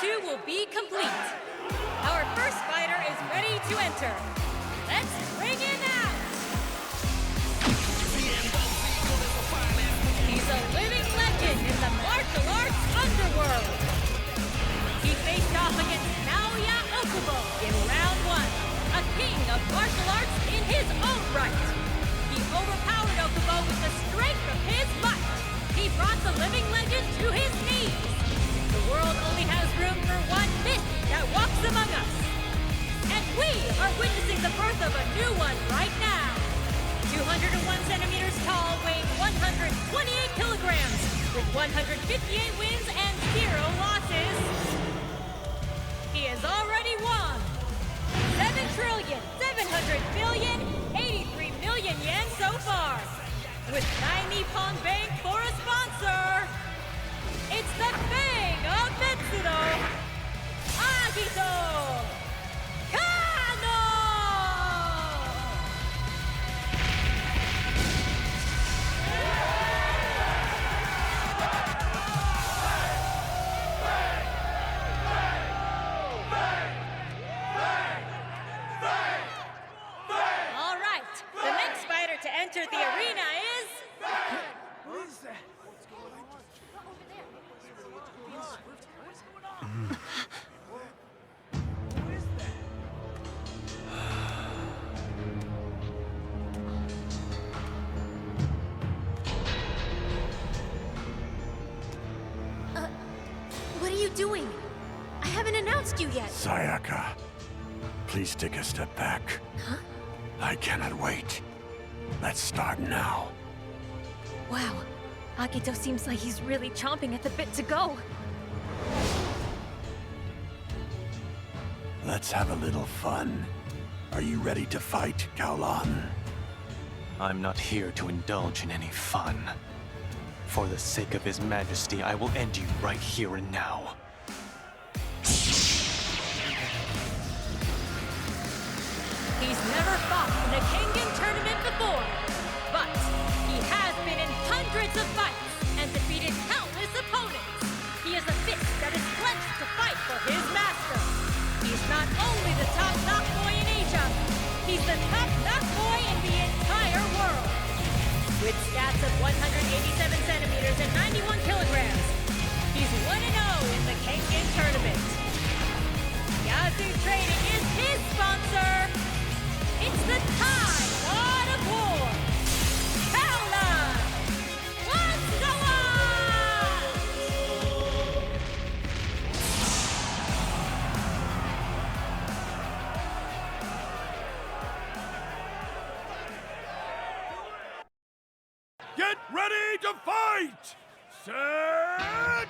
2 will be complete. Our first fighter is ready to enter. Let's bring him out. He's a living legend in the martial arts underworld. He faced off against Naoya Okubo in round 1, a king of martial arts in his own right. He overpowered Okubo with the strength of his might. He brought the living legend to his knees. The world only has room for one myth that walks among us. And we are witnessing the birth of a new one right now. 201 centimeters tall, weighing 128 kilograms, with 158 wins and 0 losses. He has already won 7,700,083 million yen so far. With 9 Nippon Bank for a sponsor, it's the Fang of Metsudo, Agito, Kanoh! All right, the next fighter to enter the arena is... What is that? What is that? What are you doing? I haven't announced you yet. Sayaka, please take a step back. Huh? I cannot wait. Let's start now. Wow, Agito seems like he's really chomping at the bit to go. Let's have a little fun. Are you ready to fight, Kaolan? I'm not here to indulge in any fun. For the sake of His Majesty, I will end you right here and now. He's never fought in a Kengan tournament before, but he has been in hundreds of fights and defeated countless opponents. He has a fist that is clenched to fight for his master. He's not only the top knock boy in Asia, he's the top knock boy in the entire world. With stats of 187 centimeters and 91 kilograms, he's 1-0 in the Kengan tournament. Yazoo Trading is his sponsor. It's the time God of War. Kaolan! Wongsawat! Get ready to fight! Set!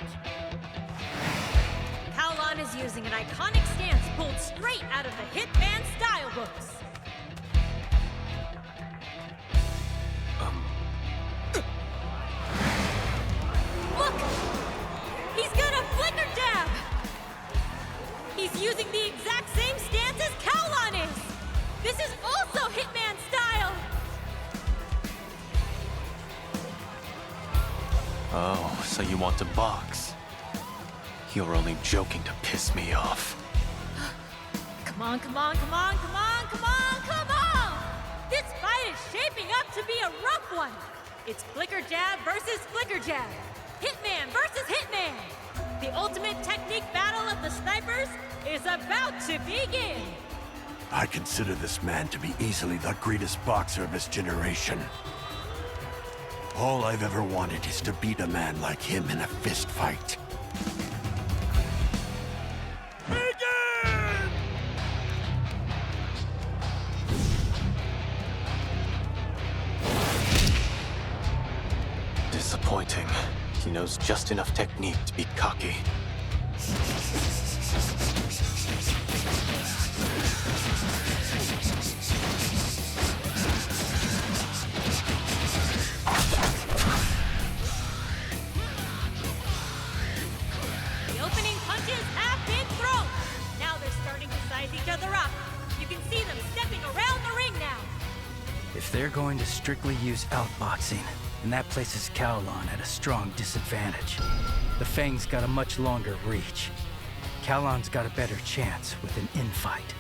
Kaolan is using an iconic stance pulled straight out of the Hitman style books. Look! He's got a flicker jab! He's using the exact same stance as Kaolan is! This is also Hitman style! Oh, so you want to box? You're only joking to piss me off. Come on, come on, come on, come on, come on, come on! This fight is shaping up to be a rough one! It's flicker jab versus flicker jab. Hitman versus Hitman. The ultimate technique battle of the snipers is about to begin. I consider this man to be easily the greatest boxer of his generation. All I've ever wanted is to beat a man like him in a fist fight. Begin! Disappointing. He knows just enough technique to be cocky. The opening punches have been thrown. Now they're starting to size each other up. You can see them stepping around the ring now. If they're going to strictly use outboxing, then that places Kaolan at a strong disadvantage. The Fang's got a much longer reach. Kaolan's got a better chance with an infight.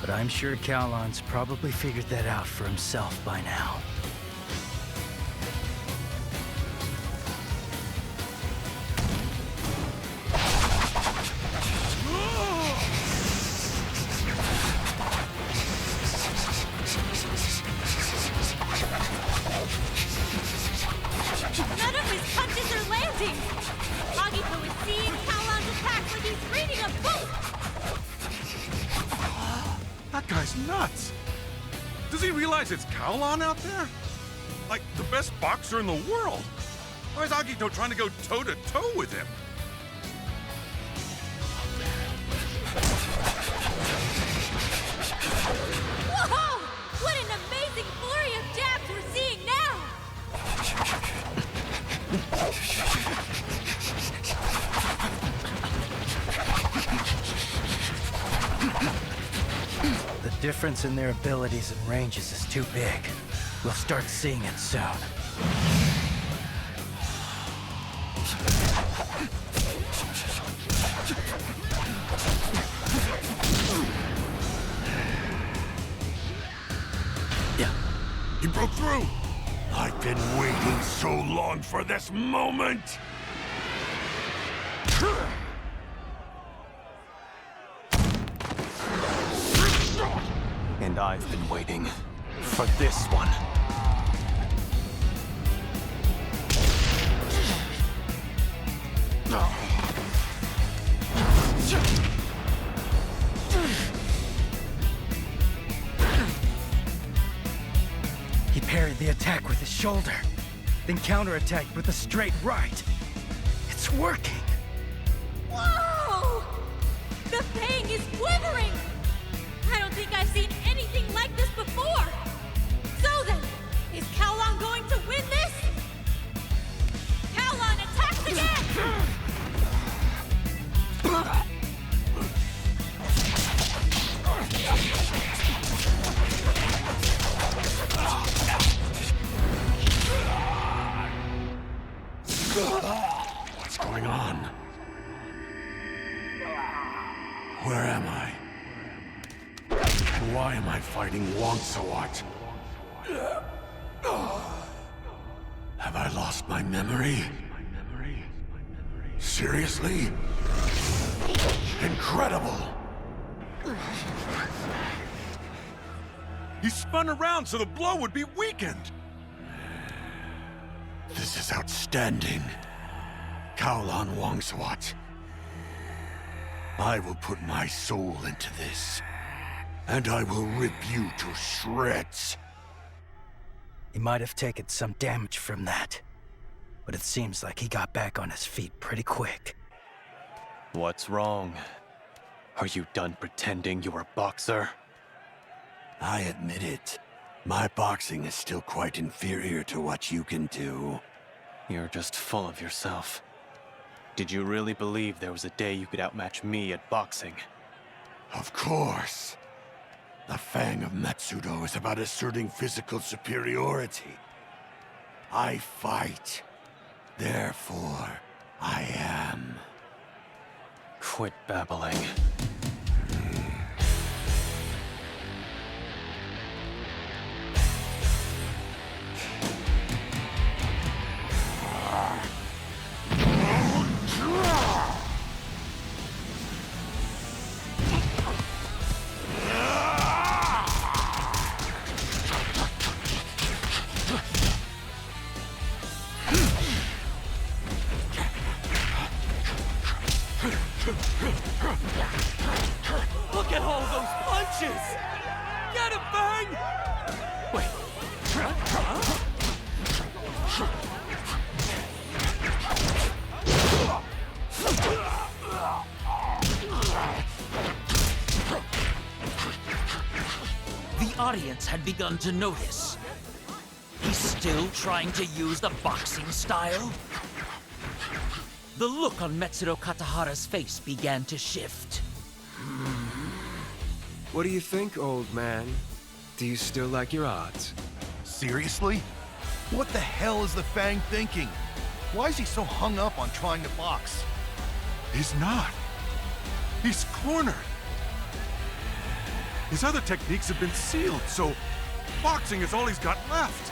But I'm sure Kaolan's probably figured that out for himself by now. None of his punches are landing! Agito is seeing Kaolan's attacks like he's reading a book! That guy's nuts! Does he realize it's Kaolan out there? Like, the best boxer in the world! Why is Agito trying to go toe-to-toe with him? Whoa! What an amazing flurry of jabs we're seeing now! The difference in their abilities and ranges is too big. We'll start seeing it soon. Yeah. He broke through! I've been waiting so long for this moment! And I've been waiting for this one. He parried the attack with his shoulder, then counterattacked with a straight right. It's working! Whoa! The Fang is quivering! I don't think I've seen anything like this before! So then, is Kaolan going to win this? Kaolan attacks again! What's going on? Where am I? Why am I fighting Wongsawat? Have I lost my memory? Seriously? Incredible! He spun around so the blow would be weakened! This is outstanding. Kaolan Wongsawat. I will put my soul into this. And I will rip you to shreds. He might have taken some damage from that, but it seems like he got back on his feet pretty quick. What's wrong? Are you done pretending you're a boxer? I admit it. My boxing is still quite inferior to what you can do. You're just full of yourself. Did you really believe there was a day you could outmatch me at boxing? Of course. The Fang of Matsudo is about asserting physical superiority. I fight. Therefore, I am. Quit babbling. Look at all those punches! Get him, Fang! Wait. The audience had begun to notice. He's still trying to use the boxing style? The look on Metsuro Katahara's face began to shift. What do you think, old man? Do you still like your odds? Seriously? What the hell is the Fang thinking? Why is he so hung up on trying to box? He's not. He's cornered. His other techniques have been sealed, so boxing is all he's got left.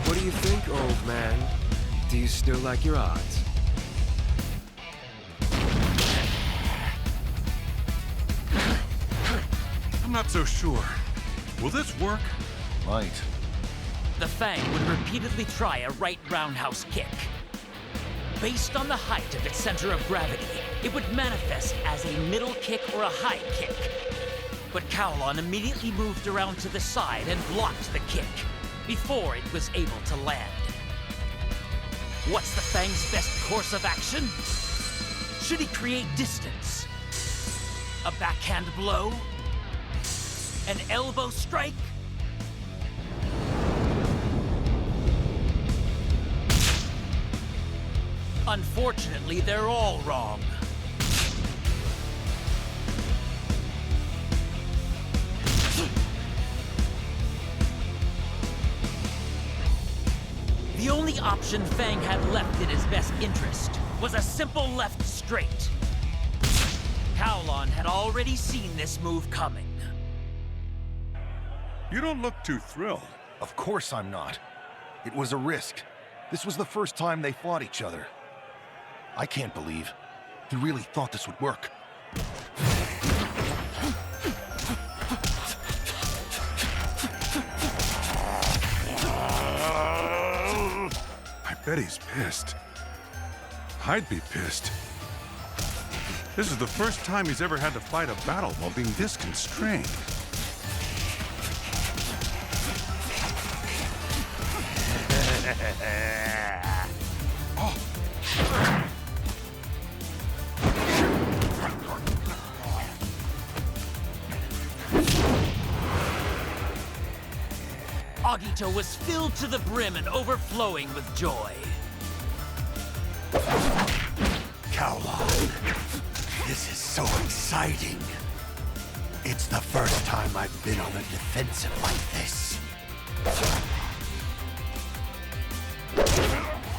What do you think, old man? Do you still like your odds? I'm not so sure. Will this work? Might. The Fang would repeatedly try a right roundhouse kick. Based on the height of its center of gravity, it would manifest as a middle kick or a high kick. But Kaolan immediately moved around to the side and blocked the kick before it was able to land. What's the Fang's best course of action? Should he create distance? A backhand blow? An elbow strike? Unfortunately, they're all wrong. The only option Fang had left in his best interest was a simple left straight. Kaolan had already seen this move coming. You don't look too thrilled. Of course I'm not. It was a risk. This was the first time they fought each other. I can't believe he really thought this would work. I bet he's pissed. I'd be pissed. This is the first time he's ever had to fight a battle while being this constrained. Agito was filled to the brim and overflowing with joy. Kaolan, this is so exciting. It's the first time I've been on the defensive like this.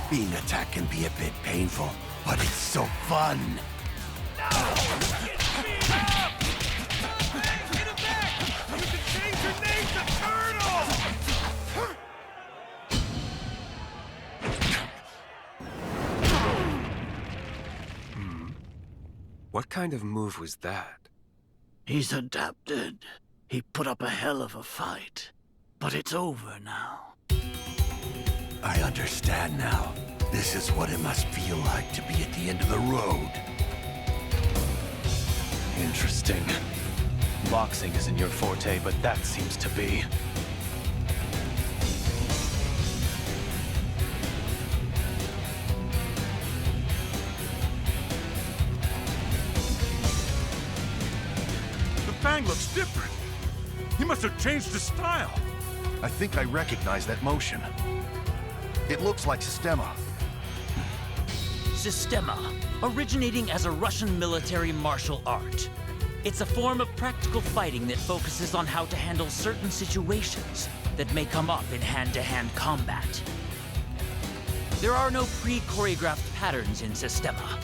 Being attacked can be a bit painful, but it's so fun. What kind of move was that? He's adapted. He put up a hell of a fight. But it's over now. I understand now. This is what it must feel like to be at the end of the road. Interesting. Boxing isn't your forte, but that seems to be. The Fang looks different. He must have changed his style. I think I recognize that motion. It looks like Sistema. Sistema, originating as a Russian military martial art. It's a form of practical fighting that focuses on how to handle certain situations that may come up in hand-to-hand combat. There are no pre-choreographed patterns in Sistema.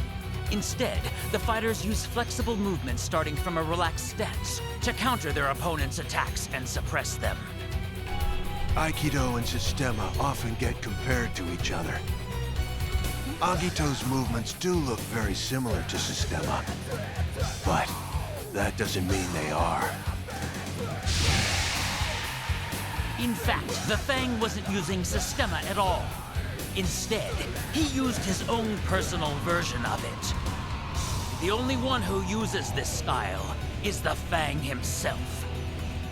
Instead, the fighters use flexible movements starting from a relaxed stance to counter their opponent's attacks and suppress them. Aikido and Sistema often get compared to each other. Agito's movements do look very similar to Sistema, but that doesn't mean they are. In fact, the Fang wasn't using Sistema at all. Instead, he used his own personal version of it. The only one who uses this style is the Fang himself.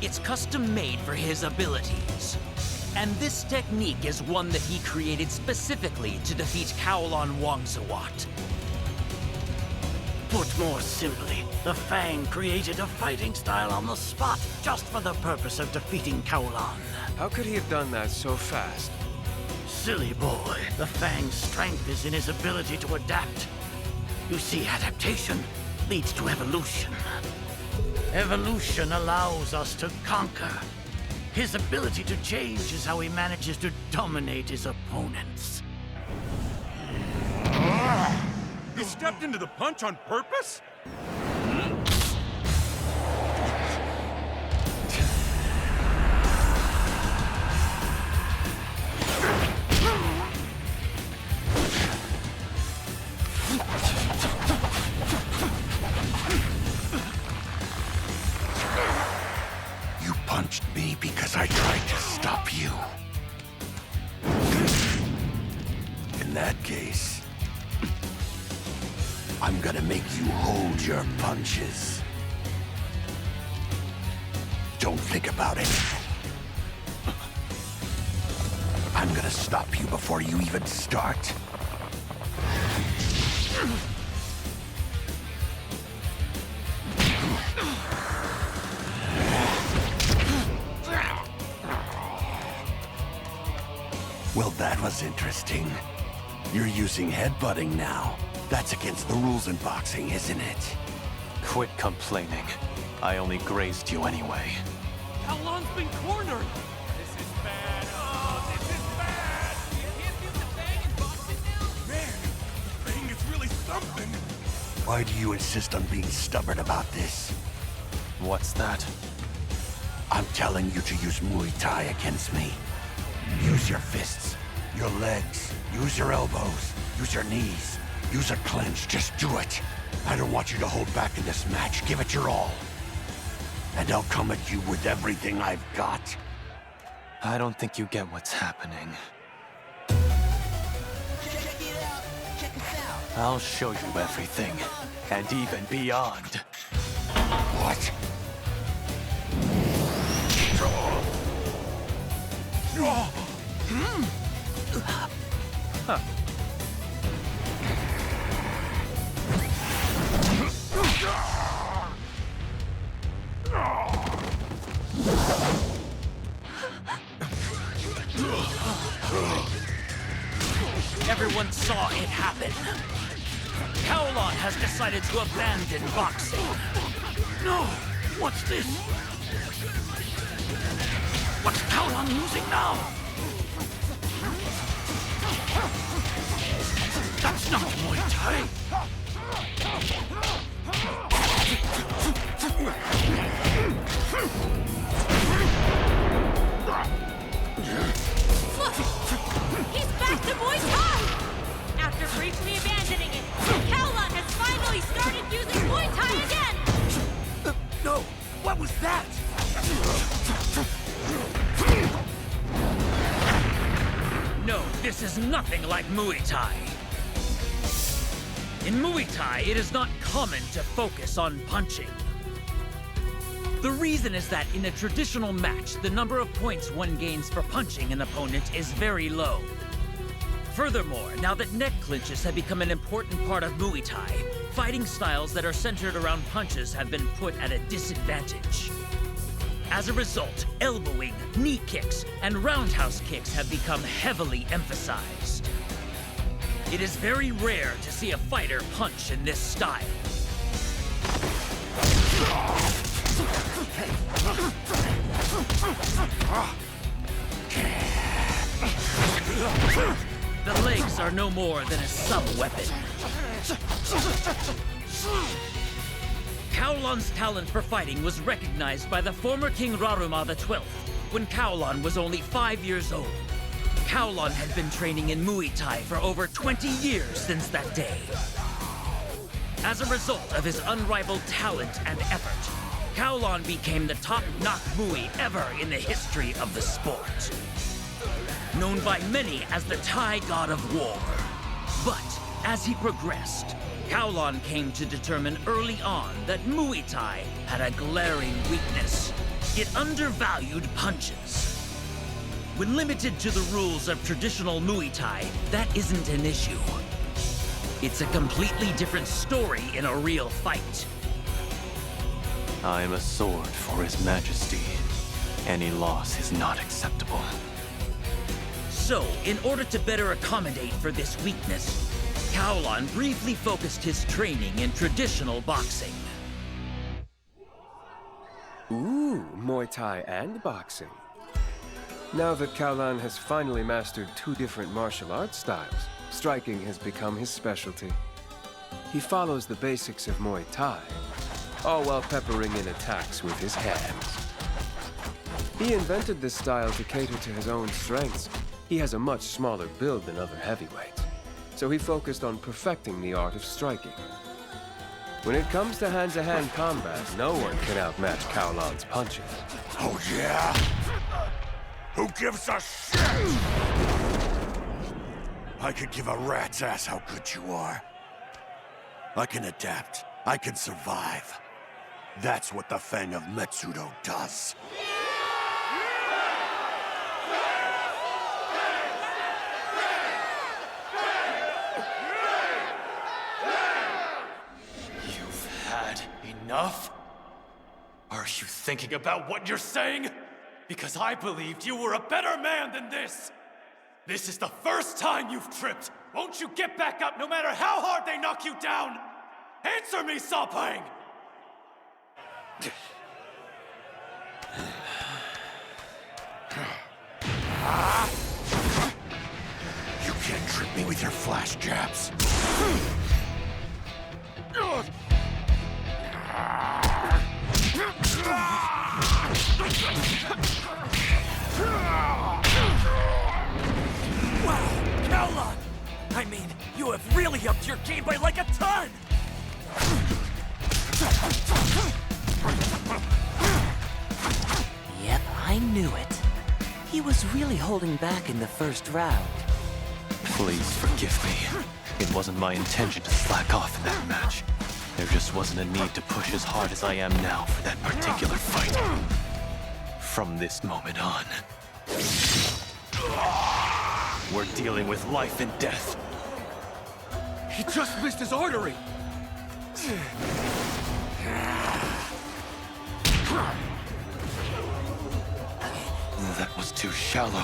It's custom-made for his abilities. And this technique is one that he created specifically to defeat Kaolan Wongsawat. Put more simply, the Fang created a fighting style on the spot just for the purpose of defeating Kaolan. How could he have done that so fast? Silly boy. The Fang's strength is in his ability to adapt. You see, adaptation leads to evolution. Evolution allows us to conquer. His ability to change is how he manages to dominate his opponents. You stepped into the punch on purpose? You punched me because I tried to stop you. In that case, I'm gonna make you hold your punches. Don't think about it. I'm gonna stop you before you even start. Well, that was interesting. You're using headbutting now. That's against the rules in boxing, isn't it? Quit complaining. I only grazed you anyway. Kaolan's been cornered! This is bad. Oh, this is bad! You can't do the bang and boxing now? Man, the thing is really something. Why do you insist on being stubborn about this? What's that? I'm telling you to use Muay Thai against me. Use your fists, your legs, use your elbows, use your knees, use a clinch, just do it. I don't want you to hold back in this match, give it your all. And I'll come at you with everything I've got. I don't think you get what's happening. I'll show you everything, and even beyond. What? Huh. Everyone saw it happen. Kaolan has decided to abandon boxing. No! What's this? What's Kaolan using now? That's not Muay Thai! He's back to Muay Thai! After briefly abandoning it, Kaolan has finally started using Muay Thai again! No! What was that? No, this is nothing like Muay Thai. In Muay Thai, it is not common to focus on punching. The reason is that in a traditional match, the number of points one gains for punching an opponent is very low. Furthermore, now that neck clinches have become an important part of Muay Thai, fighting styles that are centered around punches have been put at a disadvantage. As a result, elbowing, knee kicks, and roundhouse kicks have become heavily emphasized. It is very rare to see a fighter punch in this style. The legs are no more than a sub-weapon. Kaolan's talent for fighting was recognized by the former King Raruma XII when Kaolan was only 5 years old. Kaolan had been training in Muay Thai for over 20 years since that day. As a result of his unrivaled talent and effort, Kaolan became the top-knock Muay ever in the history of the sport. Known by many as the Thai god of war. But as he progressed, Kaolan came to determine early on that Muay Thai had a glaring weakness. It undervalued punches. When limited to the rules of traditional Muay Thai, that isn't an issue. It's a completely different story in a real fight. I am a sword for His Majesty. Any loss is not acceptable. So, in order to better accommodate for this weakness, Kaolan briefly focused his training in traditional boxing. Ooh, Muay Thai and boxing. Now that Kaolan has finally mastered 2 different martial arts styles, striking has become his specialty. He follows the basics of Muay Thai, all while peppering in attacks with his hands. He invented this style to cater to his own strengths. He has a much smaller build than other heavyweights, so he focused on perfecting the art of striking. When it comes to hand-to-hand combat, no one can outmatch Kaolan's punches. Oh yeah? Who gives a shit? I could give a rat's ass how good you are. I can adapt. I can survive. That's what the Fang of Metsudo does. You've had enough? Are you thinking about what you're saying? Because I believed you were a better man than this! This is the first time you've tripped! Won't you get back up no matter how hard they knock you down? Answer me, Sapang! You can't trip me with your flash jabs. Wow, Kaolan! I mean, you have really upped your game by like a ton! Yep, I knew it. He was really holding back in the first round. Please forgive me. It wasn't my intention to slack off in that match. There just wasn't a need to push as hard as I am now for that particular fight. From this moment on, we're dealing with life and death. He just missed his artery! That was too shallow.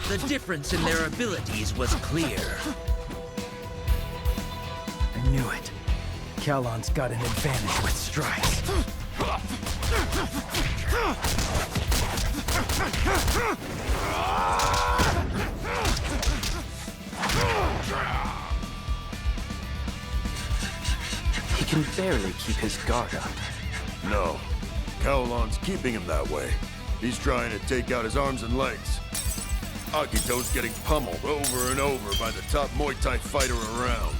The difference in their abilities was clear. I knew it. Kaolan's got an advantage with strikes. He can barely keep his guard up. No. Kaolan's keeping him that way. He's trying to take out his arms and legs. Agito's getting pummeled over and over by the top Muay Thai fighter around.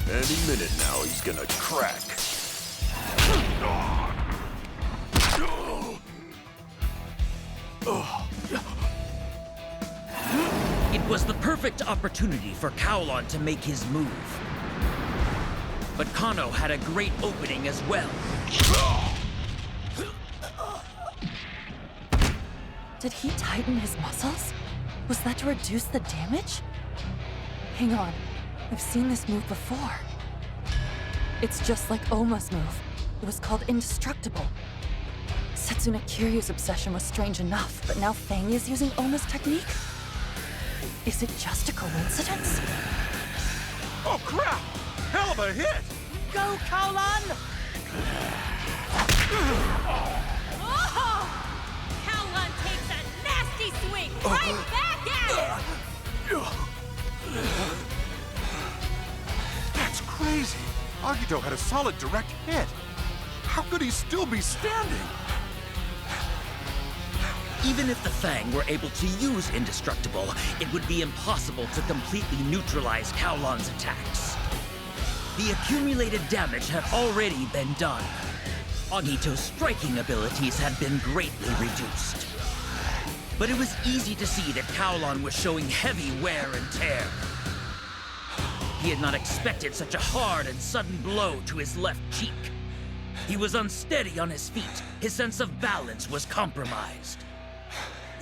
Any minute now, he's gonna crack. It was the perfect opportunity for Kaolan to make his move. But Kanoh had a great opening as well. Did he tighten his muscles? Was that to reduce the damage? Hang on, I've seen this move before. It's just like Ohma's move. It was called Indestructible. Setsuna Kiryu's obsession was strange enough, but now Fang is using Ohma's technique? Is it just a coincidence? Oh crap! Hell of a hit! Go, Kaolan! Oh! Kaolan takes a nasty swing right back at him! That's crazy! Agito had a solid direct hit. How could he still be standing? Even if the Fang were able to use Indestructible, it would be impossible to completely neutralize Kaolan's attacks. The accumulated damage had already been done. Agito's striking abilities had been greatly reduced. But it was easy to see that Kaolan was showing heavy wear and tear. He had not expected such a hard and sudden blow to his left cheek. He was unsteady on his feet. His sense of balance was compromised.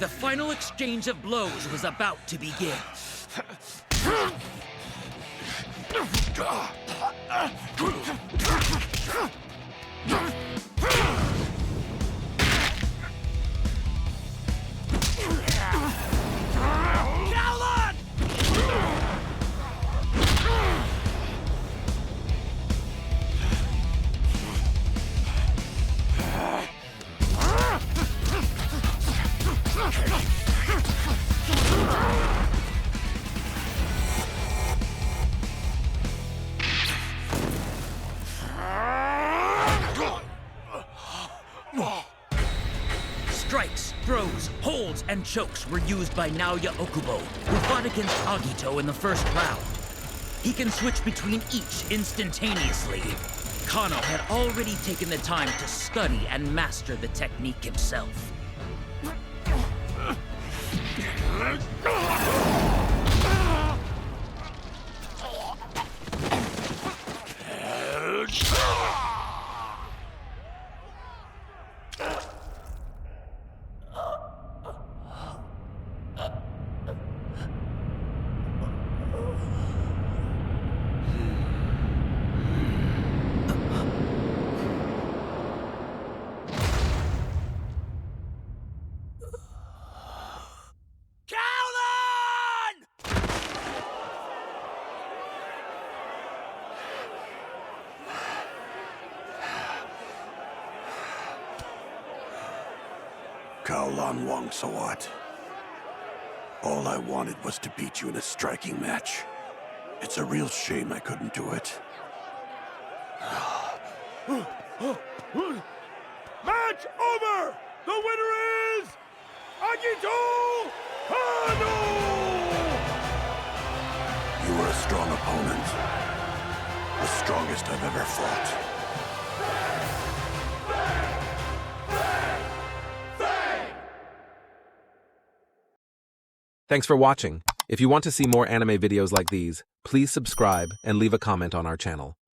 The final exchange of blows was about to begin. Strikes, throws, holds, and chokes were used by Naoya Okubo, who fought against Agito in the first round. He can switch between each instantaneously. Kanoh had already taken the time to study and master the technique himself. Kaolan Wongsawat. All I wanted was to beat you in a striking match. It's a real shame I couldn't do it. Match over! The winner is Agito Kanoh! You were a strong opponent. The strongest I've ever fought. Thanks for watching. If you want to see more anime videos like these, please subscribe and leave a comment on our channel.